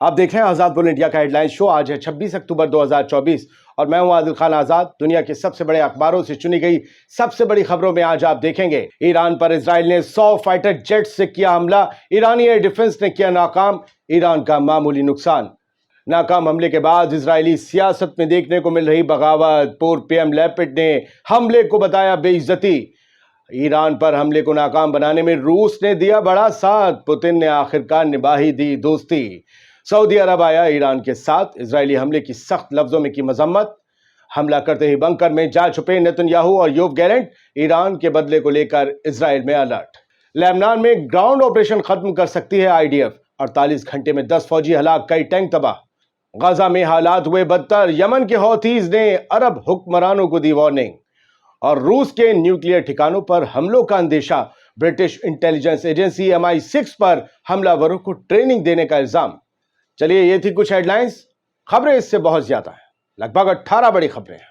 आप देख रहे हैं आजाद बोल इंडिया का हेडलाइन शो। आज है 26 अक्टूबर 2024 और मैं हूं आदिल खान आजाद। दुनिया के सबसे बड़े अखबारों से चुनी गई सबसे बड़ी खबरों में आज आप देखेंगे, ईरान पर इजराइल ने 100 फाइटर जेट से किया हमला, ईरानी एयर डिफेंस ने किया नाकाम, ईरान का मामूली नुकसान। नाकाम हमले के बाद इजरायली सियासत में देखने को मिल रही बगावत। पूर्व पीएम लैपिड ने हमले को बताया बेइज्जती। ईरान पर हमले को नाकाम बनाने में रूस ने दिया बड़ा साथ, पुतिन ने आखिरकार निभाई दी दोस्ती। सऊदी अरब आया ईरान के साथ, इजरायली हमले की सख्त लफ्जों में की मजम्मत। हमला करते ही बंकर में जा छुपे नेतन्याहू और योव गैलेंट, ईरान के बदले को लेकर इजराइल में अलर्ट। लेबनान में ग्राउंड ऑपरेशन खत्म कर सकती है आईडीएफ, 48 घंटे में 10 फौजी हलाक, कई टैंक तबाह। गाजा में हालात हुए बदतर, यमन के हौथीज ने अरब हुक्मरानों को दी वार्निंग। और रूस के न्यूक्लियर ठिकानों पर हमलों का अंदेशा, ब्रिटिश इंटेलिजेंस एजेंसी MI6 पर हमलावरों को ट्रेनिंग देने का इल्जाम। चलिए, ये थी कुछ हेडलाइंस। खबरें इससे बहुत ज्यादा हैं, लगभग 18 बड़ी खबरें हैं।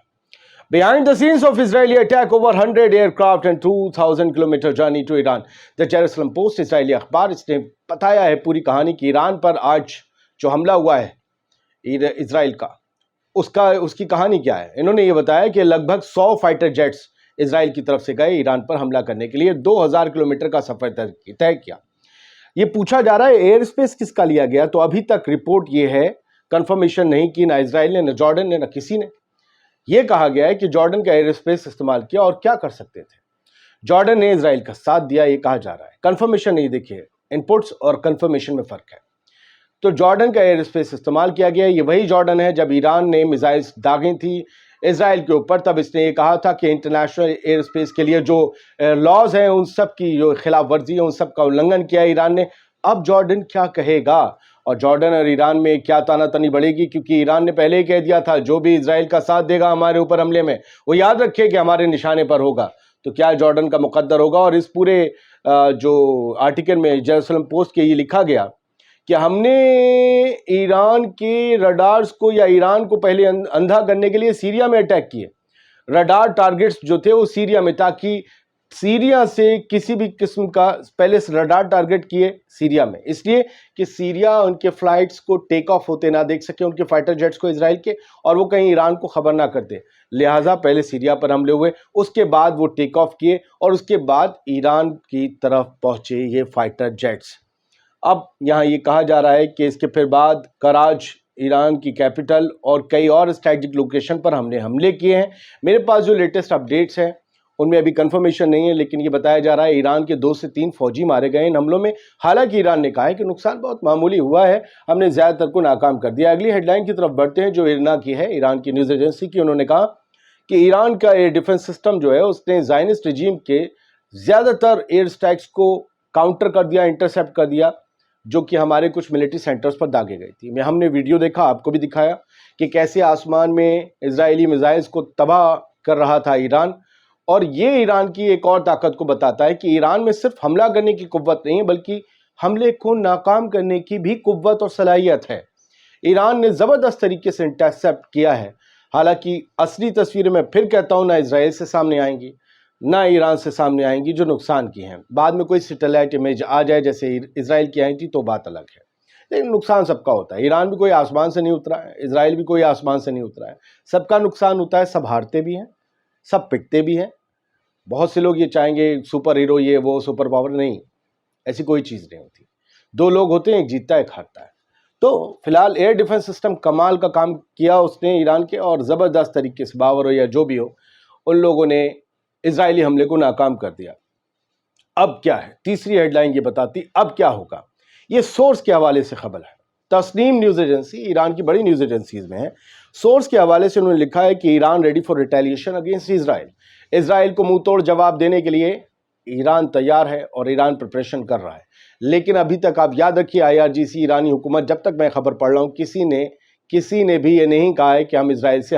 Behind the scenes of Israeli attack over 100 aircraft and 2000 kilometre journey to Iran, the Jerusalem Post Israeli अखबार, इसने बताया है पूरी कहानी कि ईरान पर आज जो हमला हुआ है इजराइल का, उसकी कहानी क्या है। इन्होंने ये बताया कि लगभग 100 फाइटर जेट्स इजराइल की तरफ से गए ईरान पर हमला करने के लिए, 2000 किलोमीटर का सफर तय किया। ये पूछा जा रहा है एयर स्पेस किसका लिया गया, तो अभी तक रिपोर्ट ये है, कंफर्मेशन नहीं की ना इजराइल ने, ना जॉर्डन ने, ना किसी ने। ये कहा गया है कि जॉर्डन का एयर स्पेस इस्तेमाल किया, और क्या कर सकते थे। जॉर्डन ने इजराइल का साथ दिया, ये कहा जा रहा है। कंफर्मेशन नहीं, देखिए इनपुट्स और कंफर्मेशन में फर्क है। तो जॉर्डन का एयर स्पेस इस्तेमाल किया गया। ये वही जॉर्डन है जब ईरान ने मिसाइल्स दागी थी इजराइल के ऊपर, तब इसने ये कहा था कि इंटरनेशनल एयर स्पेस के लिए जो लॉज हैं उन सब की जो खिलाफ वर्जी है, उन सब का उल्लंघन किया ईरान ने। अब जॉर्डन क्या कहेगा, और जॉर्डन और ईरान में क्या तानातनी बढ़ेगी, क्योंकि ईरान ने पहले ही कह दिया था जो भी इजराइल का साथ देगा हमारे ऊपर हमले में, वो याद रखे कि हमारे निशाने पर होगा। तो क्या जॉर्डन का मुकद्दर होगा। और इस पूरे जो आर्टिकल में जेरूसलम पोस्ट के ये लिखा गया कि हमने ईरान के रडार्स को, या ईरान को पहले अंधा करने के लिए सीरिया में अटैक किए। रडार टारगेट्स जो थे वो सीरिया में, ताकि सीरिया से किसी भी किस्म का पहले रडार टारगेट किए सीरिया में, इसलिए कि सीरिया उनके फ्लाइट्स को टेक ऑफ होते ना देख सके, उनके फाइटर जेट्स को इजराइल के, और वो कहीं ईरान को खबर ना करते। लिहाजा पहले सीरिया पर हमले हुए, उसके बाद वो टेक ऑफ किए, और उसके बाद ईरान की तरफ पहुंचे ये फाइटर जेट्स। अब यहाँ ये कहा जा रहा है कि इसके फिर बाद कराच, ईरान की कैपिटल, और कई और स्ट्रेटेजिक लोकेशन पर हमने हमले किए हैं। मेरे पास जो लेटेस्ट अपडेट्स हैं उनमें अभी कंफर्मेशन नहीं है, लेकिन ये बताया जा रहा है ईरान के 2 से 3 फौजी मारे गए इन हमलों में। हालांकि ईरान ने कहा है कि नुकसान बहुत मामूली हुआ है, हमने ज़्यादातर को नाकाम कर दिया। अगली हेडलाइन की तरफ बढ़ते हैं जो इरना की है, ईरान की न्यूज़ एजेंसी की। उन्होंने कहा कि ईरान का एयर डिफेंस सिस्टम जो है उसने ज़ायनिस्ट रजीम के ज़्यादातर एयर स्ट्राइक्स को काउंटर कर दिया, इंटरसेप्ट कर दिया, जो कि हमारे कुछ मिलिट्री सेंटर्स पर दागे गई थी। हमने वीडियो देखा, आपको भी दिखाया कि कैसे आसमान में इजरायली मिसाइल्स को तबाह कर रहा था ईरान। और ये ईरान की एक और ताकत को बताता है कि ईरान में सिर्फ हमला करने की कुव्वत नहीं है, बल्कि हमले को नाकाम करने की भी कुव्वत और सलाहियत है। ईरान ने ज़बरदस्त तरीके से इंटरसेप्ट किया है। हालांकि असली तस्वीरें मैं फिर कहता हूँ ना इजराइल से सामने आएंगी ना ईरान से सामने आएंगी, जो नुकसान की हैं। बाद में कोई सैटेलाइट इमेज आ जाए जैसे इजराइल की आई थी तो बात अलग है, लेकिन नुकसान सबका होता है। ईरान भी कोई आसमान से नहीं उतरा है, इजराइल भी कोई आसमान से नहीं उतरा है, सबका नुकसान होता है। सब हारते भी हैं, सब पिटते भी हैं। बहुत से लोग ये चाहेंगे सुपर हीरो, ये वो सुपर पावर, नहीं, ऐसी कोई चीज़ नहीं होती। 2 लोग होते हैं, एक जीतता है, एक हारता है। तो फिलहाल एयर डिफेंस सिस्टम कमाल का काम किया उसने ईरान के, और ज़बरदस्त तरीके से बाबर हो या जो भी हो, उन लोगों ने इजरायली हमले को नाकाम कर दिया। अब क्या है, तीसरी हेडलाइन ये बताती अब क्या होगा। ये सोर्स के हवाले से खबर है। तस्नीम न्यूज़ एजेंसी ईरान की बड़ी न्यूज़ एजेंसीज में है। सोर्स के हवाले से उन्होंने लिखा है कि Iran ready for retaliation against Israel. Israel को मुंह तोड़ जवाब देने के लिए ईरान तैयार है और ईरान प्रिपरेशन कर रहा है। लेकिन अभी तक आप याद रखिए, IRGC ईरानी हुकूमत, जब तक मैं खबर पढ़ रहा हूँ, किसी ने भी ये नहीं कहा है कि हम इजराइल से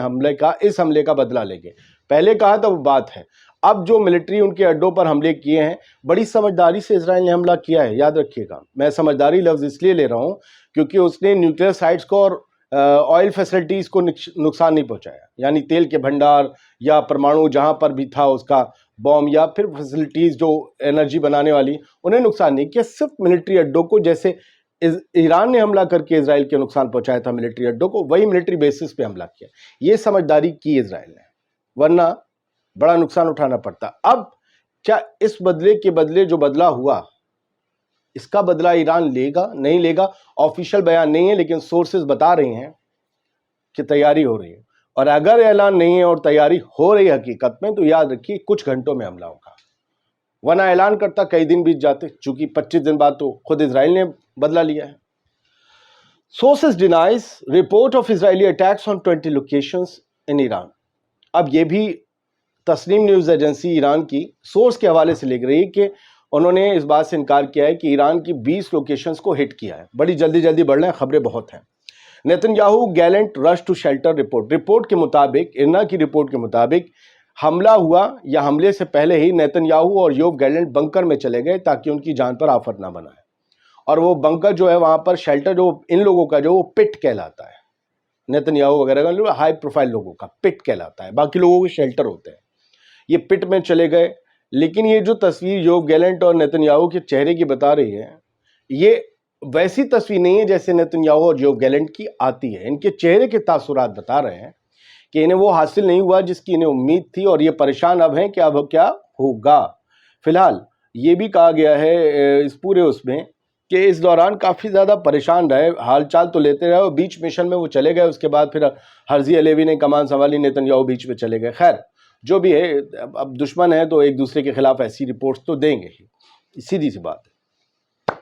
इस हमले का बदला लेंगे। पहले कहा था वो बात है। अब जो मिलिट्री उनके अड्डों पर हमले किए हैं, बड़ी समझदारी से इजराइल ने हमला किया है, याद रखिएगा। मैं समझदारी लफ्ज़ इसलिए ले रहा हूँ क्योंकि उसने न्यूक्लियर साइट्स को और ऑयल फैसिलिटीज़ को नुकसान नहीं पहुँचाया, यानी तेल के भंडार या परमाणु जहाँ पर भी था उसका बॉम्ब, या फिर फैसिलिटीज़ जो एनर्जी बनाने वाली, उन्हें नुकसान नहीं किया। सिर्फ मिलिट्री अड्डों को, जैसे ईरान ने हमला करके इसराइल के नुकसान पहुंचाया था मिलिट्री अड्डों को, वही मिलिट्री बेसिस पे हमला किया। ये समझदारी की इसराइल ने, वरना बड़ा नुकसान उठाना पड़ता। अब क्या इस बदले के बदले जो बदला हुआ, इसका बदला ईरान लेगा नहीं लेगा, ऑफिशियल बयान नहीं है, लेकिन सोर्सेज बता रहे हैं कि तैयारी हो रही है। और अगर ऐलान नहीं है और तैयारी हो रही है हकीकत में, तो याद रखिए कुछ घंटों में हमला होगा, वरना ऐलान करता कई दिन बीत जाते, चूंकि 25 दिन बाद तो खुद इजराइल ने बदला लिया है। Sources denies report of Israeli attacks on 20 locations in Iran. अब ये भी तस्नीम न्यूज़ एजेंसी ईरान की सोर्स के हवाले से लिख रही है कि उन्होंने इस बात से इनकार किया है कि ईरान की 20 लोकेशंस को हिट किया है। बड़ी जल्दी जल्दी बढ़ रहे हैं, खबरें बहुत हैं। Netanyahu Gallant rush to shelter report के मुताबिक, इरना की रिपोर्ट के मुताबिक, हमला हुआ या हमले से पहले ही नेतन्याहू और योव गैलेंट बंकर में चले गए ताकि उनकी जान पर आफत ना बनाए। और वो बंकर जो है वहाँ पर शेल्टर, जो इन लोगों का जो वो पिट कहलाता है, नेतन्याहू वगैरह का हाई प्रोफाइल लोगों का पिट कहलाता है, बाकी लोगों के शेल्टर होते हैं। ये पिट में चले गए। लेकिन ये जो तस्वीर योव गैलेंट और नेतन्याहू के चेहरे की बता रही है, ये वैसी तस्वीर नहीं है जैसे नेतन्याहू और योव गैलेंट की आती है। इनके चेहरे के तासुरात बता रहे हैं कि इन्हें वो हासिल नहीं हुआ जिसकी इन्हें उम्मीद थी, और ये परेशान अब हैं कि अब क्या होगा। फिलहाल ये भी कहा गया है इस पूरे उसमें कि इस दौरान काफ़ी ज़्यादा परेशान रहे, हालचाल तो लेते रहे, और बीच मिशन में वो चले गए। उसके बाद फिर हर्जी अलेवी ने कमान संभाली, नेतन्याहू बीच में चले गए। खैर जो भी है, अब दुश्मन है तो एक दूसरे के खिलाफ ऐसी रिपोर्ट्स तो देंगे ही, सीधी सी बात है।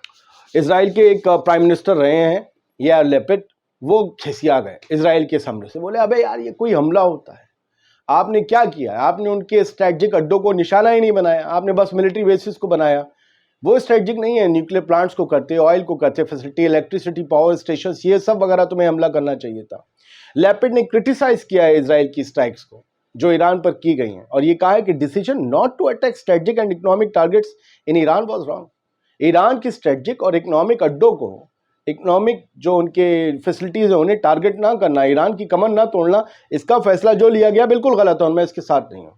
इजराइल के एक प्राइम मिनिस्टर रहे हैं यार लेपिड, वो खिसिया गए इजराइल के सामने से, बोले अबे यार ये कोई हमला होता है, आपने क्या किया, आपने उनके स्ट्रेटेजिक अड्डों को निशाना ही नहीं बनाया, आपने बस मिलिट्री बेसिस को बनाया। वो स्ट्रेटेजिक नहीं है, न्यूक्लियर प्लांट्स को करते, ऑयल को करते, फैसिलिटी, इलेक्ट्रिसिटी, पावर स्टेशन, ये सब वगैरह तुम्हें हमला करना चाहिए था। लेपिड ने क्रिटिसाइज किया है इजराइल की स्ट्राइक्स को जो ईरान पर की गई हैं, और ये कहा है कि decision not to attack strategic and economic targets in Iran was wrong. Iran की स्ट्रेटेजिक और इकोनॉमिक अड्डों को, इकोनॉमिक जो उनके फैसिलिटीज है उन्हें टारगेट ना करना, ईरान की कमर ना तोड़ना, इसका फैसला जो लिया गया बिल्कुल गलत है और मैं इसके साथ नहीं हूँ।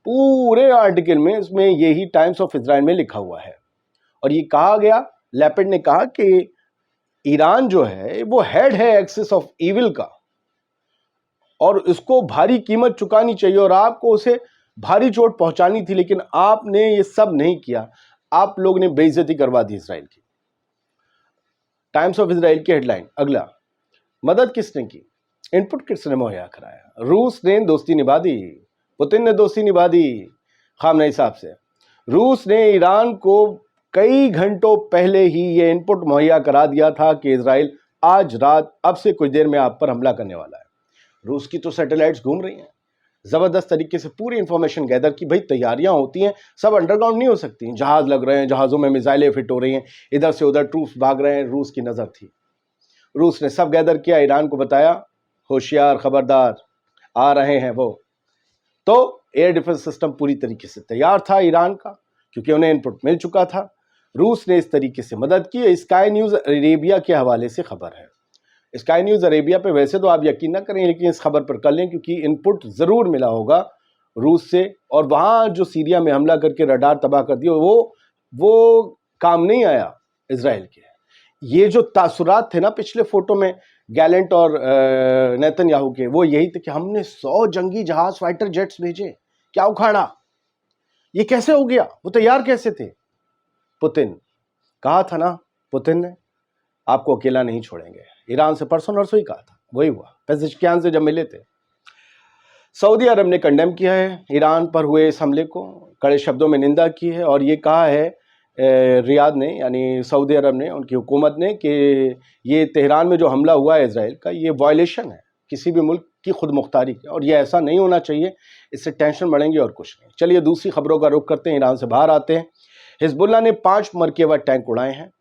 पूरे आर्टिकल में इसमें यही टाइम्स ऑफ इजराइल में लिखा हुआ है। और ये कहा गया, लेपिड ने कहा कि ईरान जो है वो हेड है एक्सिस ऑफ इविल का, और इसको भारी कीमत चुकानी चाहिए और आपको उसे भारी चोट पहुंचानी थी, लेकिन आपने ये सब नहीं किया। आप लोग ने बेइज्जती करवा दी इसराइल की। टाइम्स ऑफ इजराइल की हेडलाइन अगला, मदद किसने की, इनपुट किसने मुहैया कराया। रूस ने दोस्ती निभा दी, पुतिन ने दोस्ती निभा दी खामनेई साहब से। रूस ने ईरान को कई घंटों पहले ही ये इनपुट मुहैया करा दिया था कि इजराइल आज रात, अब से कुछ देर में आप पर हमला करने वाला है। रूस की तो सैटेलाइट्स घूम रही हैं, ज़बरदस्त तरीके से पूरी इंफॉर्मेशन गैदर की। भाई तैयारियां होती हैं, सब अंडरग्राउंड नहीं हो सकती। जहाज़ लग रहे हैं, जहाज़ों में मिसाइलें फिट हो रही हैं, इधर से उधर ट्रूप्स भाग रहे हैं, रूस की नज़र थी। रूस ने सब गैदर किया, ईरान को बताया होशियार, खबरदार, आ रहे हैं वो। तो एयर डिफेंस सिस्टम पूरी तरीके से तैयार था ईरान का, क्योंकि उन्हें इनपुट मिल चुका था। रूस ने इस तरीके से मदद की। स्काई न्यूज़ अरेबिया के हवाले से खबर है। स्काई न्यूज़ अरेबिया पे वैसे तो आप यकीन ना करें, लेकिन इस खबर पर कर लें, क्योंकि इनपुट ज़रूर मिला होगा रूस से। और वहाँ जो सीरिया में हमला करके रडार तबाह कर दिया, वो काम नहीं आया इजराइल के। ये जो तासुरात थे ना पिछले फोटो में गैलेंट और नेतन्याहू के, वो यही थे कि हमने 100 जंगी जहाज, फाइटर जेट्स भेजे, क्या उखाड़ा, ये कैसे हो गया, वो तैयार कैसे थे। पुतिन, कहा था ना पुतिन ने, आपको अकेला नहीं छोड़ेंगे। ईरान से परसों नरसों ही कहा था, वही हुआ। पेज़ेशकियान से जब मिले थे। सऊदी अरब ने कंडेम किया है ईरान पर हुए इस हमले को, कड़े शब्दों में निंदा की है, और ये कहा है रियाद ने, यानी सऊदी अरब ने, उनकी हुकूमत ने, कि ये तेहरान में जो हमला हुआ है इजराइल का, ये वायलेशन है किसी भी मुल्क की खुद मुख्तारी का, और ये ऐसा नहीं होना चाहिए, इससे टेंशन बढ़ेंगी और कुछ नहीं। चलिए दूसरी खबरों का रुख करते हैं, ईरान से बाहर आते हैं। हिजबुल्लाह ने 5 मरकबा टैंक उड़ाए हैं,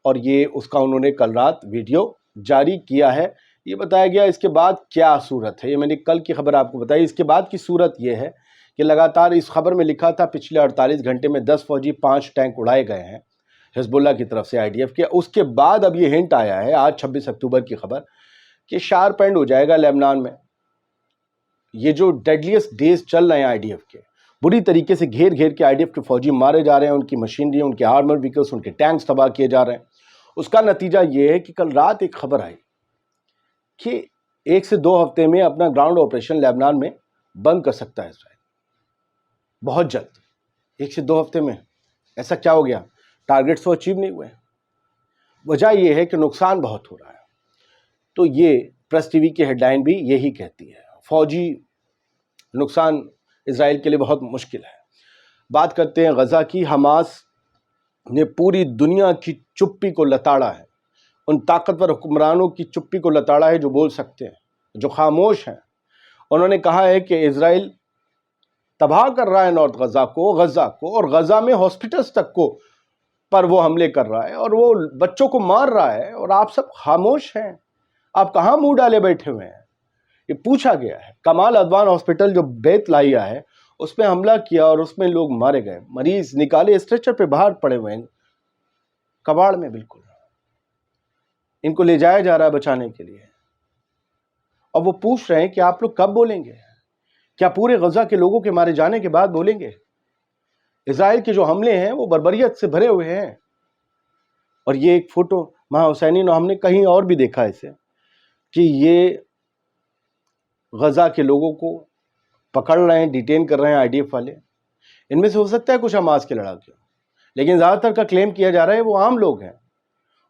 और ये उसका उन्होंने कल रात वीडियो जारी किया है। ये बताया गया इसके बाद क्या सूरत है, ये मैंने कल की खबर आपको बताई। इसके बाद की सूरत ये है कि लगातार इस खबर में लिखा था पिछले 48 घंटे में 10 फौजी, 5 टैंक उड़ाए गए हैं हिजबुल्लाह की तरफ से, IDF के। उसके बाद अब ये हिंट आया है, आज 26 अक्टूबर की खबर, कि शार्प एंड हो जाएगा लेबनान में। ये जो डेडलीस्ट डेज चल रहे हैं IDF के, बुरी तरीके से घेर घेर के IDF के फौजी मारे जा रहे हैं, उनकी मशीनरी, उनके आर्मर व्हीकल्स, उनके टैंक्स तबाह किए जा रहे हैं। اس کا نتیجہ یہ ہے کہ کل رات ایک خبر آئی کہ 1 سے 2 ہفتے میں اپنا گراؤنڈ آپریشن لبنان میں بند کر سکتا ہے اسرائیل، بہت جلد، 1 سے 2 ہفتے میں۔ ایسا کیا ہو گیا؟ ٹارگیٹس تو اچیو نہیں ہوئے۔ وجہ یہ ہے کہ نقصان بہت ہو رہا ہے۔ تو یہ پریس ٹی وی کی ہیڈ لائن بھی یہی کہتی ہے، فوجی نقصان اسرائیل کے لیے بہت مشکل ہے۔ بات کرتے ہیں غزہ کی۔ حماس نے پوری دنیا کی چپی کو لتاڑا ہے، ان طاقتور حکمرانوں کی چپی کو لتاڑا ہے جو بول سکتے ہیں، جو خاموش ہیں۔ انہوں نے کہا ہے کہ اسرائیل تباہ کر رہا ہے نارتھ غزہ کو، اور غزہ میں ہاسپٹلز تک کو پر وہ حملے کر رہا ہے، اور وہ بچوں کو مار رہا ہے، اور آپ سب خاموش ہیں۔ آپ کہاں منہ ڈالے بیٹھے ہوئے ہیں؟ یہ پوچھا گیا ہے۔ کمال ادوان ہاسپٹل جو بیت لائیا ہے اس میں حملہ کیا اور اس میں لوگ مارے گئے، مریض نکالے اسٹریچر پہ باہر پڑے ہوئے ہیں، کباڑ میں بالکل، ان کو لے جایا جا رہا ہے بچانے کے لیے، اور وہ پوچھ رہے ہیں کہ آپ لوگ کب بولیں گے؟ کیا پورے غزہ کے لوگوں کے مارے جانے کے بعد بولیں گے؟ اسرائیل کے جو حملے ہیں وہ بربریت سے بھرے ہوئے ہیں۔ اور یہ ایک فوٹو مہا حسینی نے ہم نے کہیں اور بھی دیکھا اسے، کہ یہ غزہ کے لوگوں کو پکڑ رہے ہیں، ڈیٹین کر رہے ہیں IDF والے۔ ان میں سے ہو سکتا ہے کچھ حماس کے لڑاکے، لیکن زیادہ تر کا کلیم کیا جا رہا ہے وہ عام لوگ ہیں،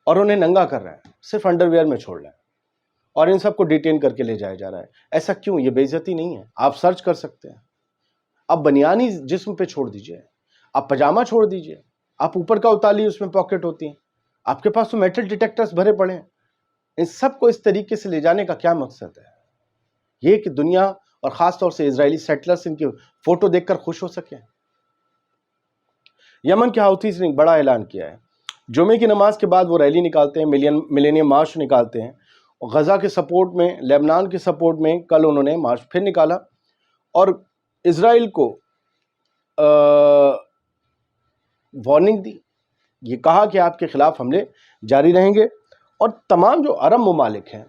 اور انہیں ننگا کر رہے ہیں، صرف انڈر ویئر میں چھوڑ رہے ہیں، اور ان سب کو ڈیٹین کر کے لے جایا جا رہا ہے۔ ایسا کیوں؟ یہ بے عزتی نہیں ہے؟ آپ سرچ کر سکتے ہیں۔ آپ بنیانی جسم پہ چھوڑ دیجئے، آپ پاجامہ چھوڑ دیجئے، آپ اوپر کا اتار لیجئے، اس میں پاکٹ ہوتی ہیں، آپ کے پاس تو میٹل ڈیٹیکٹرز بھرے پڑے ہیں۔ ان سب کو اس طریقے سے لے جانے کا کیا مقصد ہے؟ یہ کہ دنیا اور خاص طور سے اسرائیلی سیٹلرز ان کی فوٹو دیکھ کر خوش ہو سکیں۔ یمن کے حوثیز نے بڑا اعلان کیا ہے، جمعے کی نماز کے بعد وہ ریلی نکالتے ہیں، ملینیم مارچ نکالتے ہیں، اور غزہ کے سپورٹ میں، لبنان کے سپورٹ میں کل انہوں نے مارچ پھر نکالا، اور اسرائیل کو وارننگ دی، یہ کہا کہ آپ کے خلاف حملے جاری رہیں گے، اور تمام جو عرب ممالک ہیں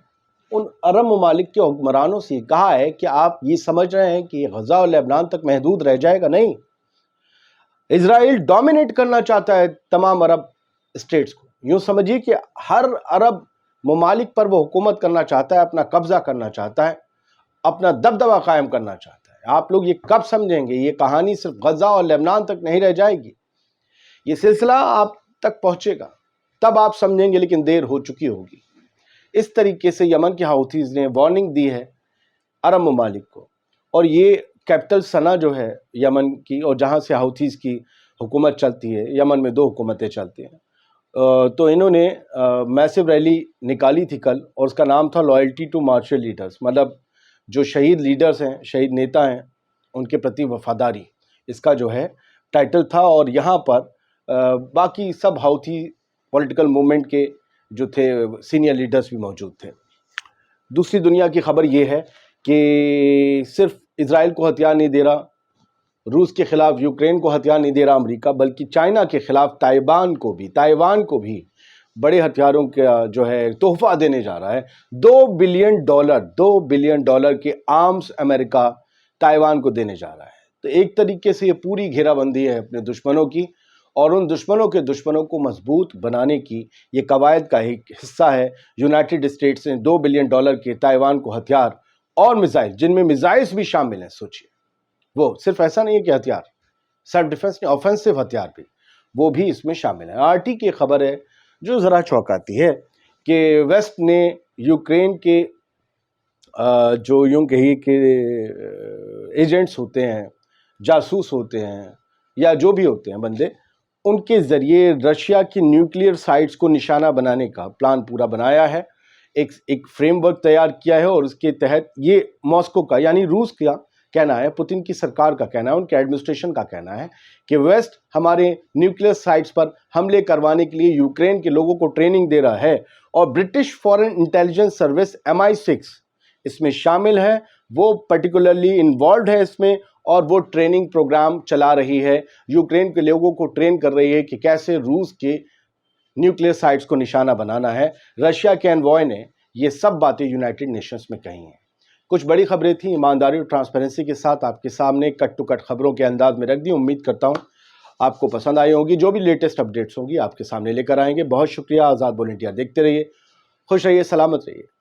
ان عرب ممالک کے حکمرانوں سے کہا ہے کہ آپ یہ سمجھ رہے ہیں کہ یہ غزہ اور لبنان تک محدود رہ جائے گا؟ نہیں، اسرائیل ڈومینیٹ کرنا چاہتا ہے تمام عرب اسٹیٹس کو۔ یوں سمجھیے کہ ہر عرب ممالک پر وہ حکومت کرنا چاہتا ہے، اپنا قبضہ کرنا چاہتا ہے، اپنا دبدبہ قائم کرنا چاہتا ہے۔ آپ لوگ یہ کب سمجھیں گے؟ یہ کہانی صرف غزہ اور لبنان تک نہیں رہ جائے گی، یہ سلسلہ آپ تک پہنچے گا، تب آپ سمجھیں گے، لیکن دیر ہو چکی ہوگی۔ اس طریقے سے یمن کے حوثیز نے وارننگ دی ہے عرب ممالک کو، اور یہ کیپٹل سنا جو ہے یمن کی، اور جہاں سے حوثیز کی حکومت چلتی ہے، یمن میں 2 حکومتیں چلتی ہیں، تو انہوں نے میسو ریلی نکالی تھی کل، اور اس کا نام تھا لائلٹی ٹو مارشل لیڈرز، مطلب جو شہید لیڈرز ہیں، شہید نیتا ہیں، ان کے پرتی وفاداری، اس کا جو ہے ٹائٹل تھا۔ اور یہاں پر باقی سب حوثی پولیٹیکل موومنٹ کے جو تھے سینئر لیڈرز بھی موجود تھے۔ دوسری دنیا کی خبر یہ ہے کہ صرف اسرائیل کو ہتھیار نہیں دے رہا روس کے خلاف، یوکرین کو ہتھیار نہیں دے رہا امریکہ، بلکہ چائنا کے خلاف تائیوان کو بھی بڑے ہتھیاروں کا جو ہے تحفہ دینے جا رہا ہے۔ $2 بلین کے آرمز امریکہ تائیوان کو دینے جا رہا ہے۔ تو ایک طریقے سے یہ پوری گھیرا بندی ہے اپنے دشمنوں کی، اور ان دشمنوں کو مضبوط بنانے کی یہ قواعد کا ایک حصہ ہے۔ یونائٹڈ اسٹیٹس نے $2 بلین کے تائیوان کو ہتھیار اور میزائل، جن میں میزائلز بھی شامل ہیں، سوچئے، وہ صرف ایسا نہیں ہے کہ ہتھیار، سیلف ڈیفنس نہیں، آفینسو ہتھیار بھی، وہ بھی اس میں شامل ہیں۔ RT کی خبر ہے جو ذرا چونکاتی ہے کہ ویسٹ نے یوکرین کے جو یوں کہیے کہ ایجنٹس ہوتے ہیں، جاسوس ہوتے ہیں، یا جو بھی ہوتے ہیں بندے، ان کے ذریعے رشیا کی نیوکلیئر سائٹس کو نشانہ بنانے کا پلان پورا بنایا ہے، ایک فریم ورک تیار کیا ہے، اور اس کے تحت یہ ماسکو کا یعنی روس کا کہنا ہے، پوتن کی سرکار کا کہنا ہے، ان کے ایڈمنسٹریشن کا کہنا ہے کہ ویسٹ ہمارے نیوکلیئر سائٹس پر حملے کروانے کے لیے یوکرین کے لوگوں کو ٹریننگ دے رہا ہے، اور British foreign intelligence service MI6 اس میں شامل ہے، وہ پرٹیکولرلی انوالوڈ ہے اس میں، اور وہ ٹریننگ پروگرام چلا رہی ہے، یوکرین کے لوگوں کو ٹرین کر رہی ہے کہ کیسے روس کے نیوکلیئر سائٹس کو نشانہ بنانا ہے۔ رشیا کے انوائے نے یہ سب باتیں یونائٹڈ نیشنز میں کہی ہیں۔ کچھ بڑی خبریں تھیں، ایمانداری اور ٹرانسپیرنسی کے ساتھ آپ کے سامنے کٹ ٹو کٹ خبروں کے انداز میں رکھ دی۔ امید کرتا ہوں آپ کو پسند آئی ہوں گی. جو بھی لیٹسٹ اپڈیٹس ہوں گی آپ کے سامنے لے کر آئیں گے. بہت شکریہ. آزاد بول انڈیا دیکھتے رہیے, خوش رہیے, سلامت رہیے.